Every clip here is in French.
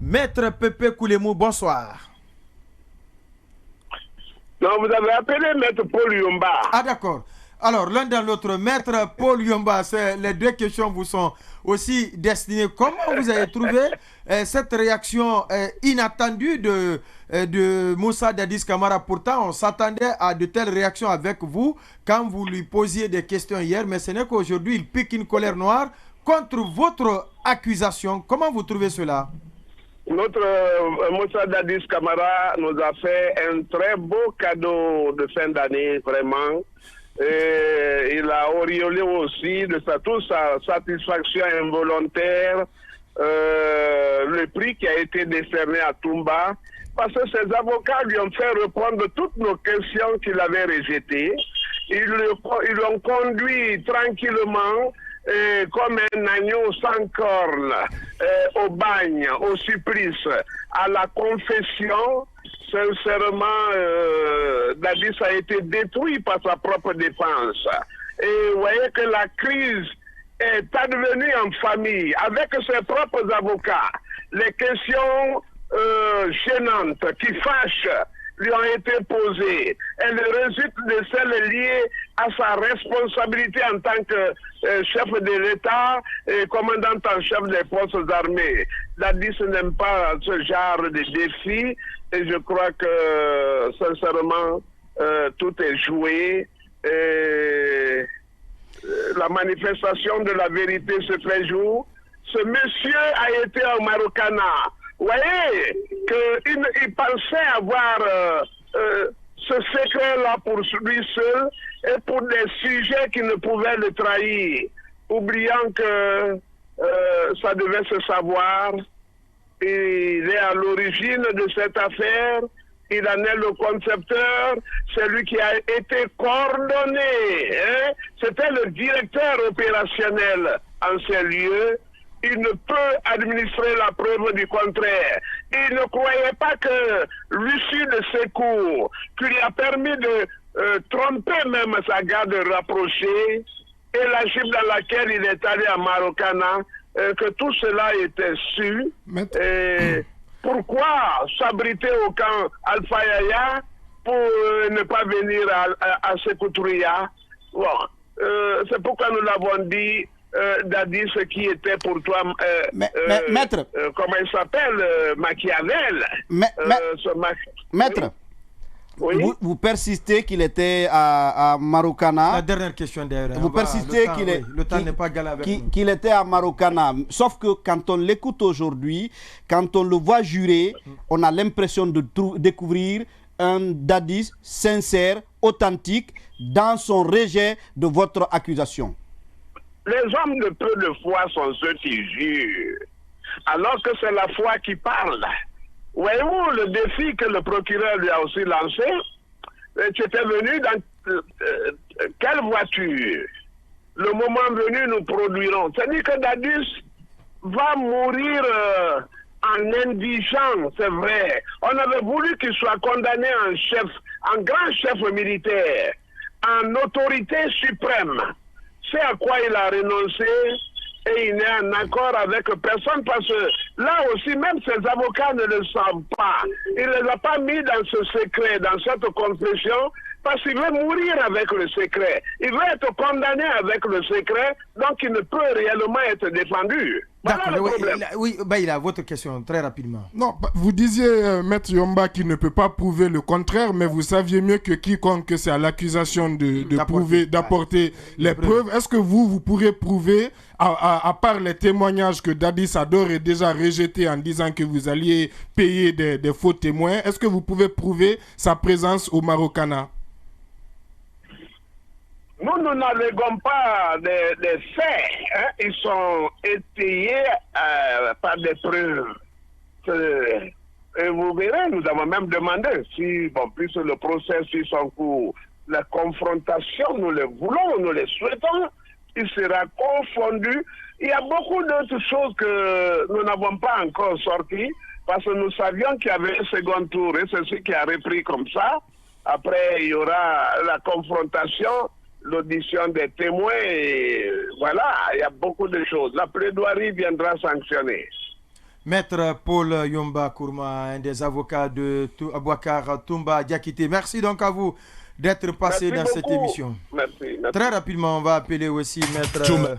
Maître Pépé Koulemou, bonsoir. Non, vous avez appelé Maître Paul Yomba. Ah d'accord. Alors, l'un dans l'autre, Maître Paul Yomba, les deux questions vous sont aussi destinées. Comment vous avez trouvé cette réaction inattendue de Moussa Dadis Camara? Pourtant, on s'attendait à de telles réactions avec vous quand vous lui posiez des questions hier, mais ce n'est qu'aujourd'hui, il pique une colère noire contre votre accusation. Comment vous trouvez cela? Notre Moussa Dadis Camara nous a fait un très beau cadeau de fin d'année, vraiment. Et il a auréolé aussi de toute sa satisfaction involontaire le prix qui a été décerné à Toumba, parce que ses avocats lui ont fait répondre toutes nos questions qu'il avait rejetées. Ils l'ont conduit tranquillement comme un agneau sans corne au bagne, au supplice, à la confession. Sincèrement, Dadis a été détruit par sa propre défense. Et vous voyez que la crise est advenue en famille, avec ses propres avocats. Les questions gênantes qui fâchent lui ont été posées. Elles résultent de celles liées à sa responsabilité en tant que chef de l'État et commandant en chef des forces armées. Dadis n'aime pas ce genre de défis et je crois que sincèrement tout est joué. Et la manifestation de la vérité se fait jour. Ce monsieur a été au Marokana. Vous voyez qu'il pensait avoir ce secret-là pour lui seul et pour des sujets qui ne pouvaient le trahir, oubliant que ça devait se savoir. Il est à l'origine de cette affaire, il en est le concepteur, c'est lui qui a été coordonné. Hein? C'était le directeur opérationnel en ces lieux. Il ne peut administrer la preuve du contraire. Il ne croyait pas que l'issue de ses cours, qui lui a permis de tromper même sa garde rapprochée, et la Chine dans laquelle il est allé à Marokana, que tout cela était su. Et pourquoi s'abriter au camp Alpha Yaya pour ne pas venir à Sékoutouria? Bon, c'est pourquoi nous l'avons dit. Dadis qui était pour toi maître, comment il s'appelle, Machiavel. Maître, oui. Vous persistez qu'il était à Marokana. La dernière question d'ailleurs. Vous persistez qu'il était à Marokana. Sauf que quand on l'écoute aujourd'hui, quand on le voit jurer, on a l'impression de découvrir un Dadis sincère, authentique, dans son rejet de votre accusation. Les hommes de peu de foi sont ceux qui jurent, alors que c'est la foi qui parle. Voyez-vous le défi que le procureur lui a aussi lancé? Tu étais venu dans quelle voiture? Le moment venu, nous produirons. C'est-à-dire que Dadis va mourir en indigent, c'est vrai. On avait voulu qu'il soit condamné en chef, en grand chef militaire, en autorité suprême. C'est à quoi il a renoncé et il n'est en accord avec personne parce que là aussi, même ses avocats ne le savent pas. Il ne les a pas mis dans ce secret, dans cette confession, parce qu'il veut mourir avec le secret. Il veut être condamné avec le secret, donc il ne peut réellement être défendu. Voilà le problème. Oui, il a votre question, très rapidement. Non, vous disiez, Maître Yomba, qu'il ne peut pas prouver le contraire, mais vous saviez mieux que quiconque que c'est à l'accusation d'apporter les preuves. Est-ce que vous pourrez prouver, à part les témoignages que Dadis a d'ores et déjà rejetés en disant que vous alliez payer des faux témoins, est-ce que vous pouvez prouver sa présence au Marokana? Nous n'alléguons pas des faits. Hein. Ils sont étayés par des preuves. Et vous verrez, nous avons même demandé, si, puisque le procès suit son cours, la confrontation, nous le voulons, nous le souhaitons, il sera confondu. Il y a beaucoup d'autres choses que nous n'avons pas encore sorties, parce que nous savions qu'il y avait un second tour, et c'est ce qui a repris comme ça. Après, il y aura la confrontation, l'audition des témoins, et voilà, il y a beaucoup de choses. La plaidoirie viendra sanctionner. Maître Paul Yomba Kourma, un des avocats de Abouakar Toumba Diakité. Merci donc à vous d'être passé dans cette émission. Merci. Très rapidement, on va appeler aussi Maître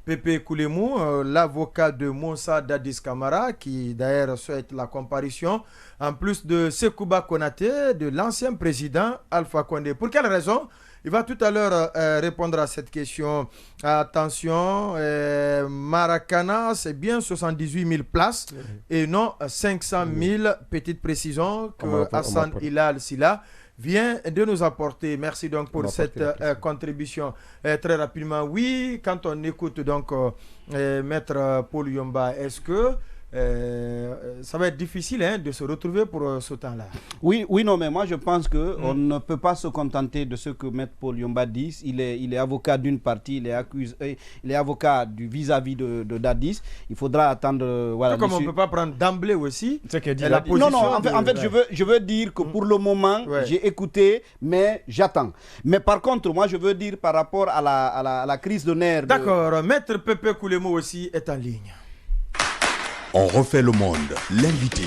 Pépé Koulemou, l'avocat de Moussa Dadis Camara, qui d'ailleurs souhaite la comparution, en plus de Sekouba Konaté, de l'ancien président Alpha Condé. Pour quelle raison? Il va tout à l'heure répondre à cette question. Attention, Maracana, c'est bien 78 000 places et non 500 000. Petite précision que Hassan Hilal Silla vient de nous apporter. Merci donc pour cette contribution. Très rapidement, oui, quand on écoute donc Maître Paul Yomba, est-ce que ça va être difficile de se retrouver pour ce temps-là? Oui, non, mais moi je pense qu'on ne peut pas se contenter de ce que Maître Paul Yomba dit. Il est avocat d'une partie, il est avocat du vis-à-vis de Dadis. Il faudra attendre. Voilà, comme on ne peut pas prendre d'emblée aussi la position. Non, en fait je veux dire que pour le moment, j'ai écouté, mais j'attends. Mais par contre, moi je veux dire par rapport à la crise de nerfs. D'accord, Maître Pépé Koulemou aussi est en ligne. On refait le monde, l'invité.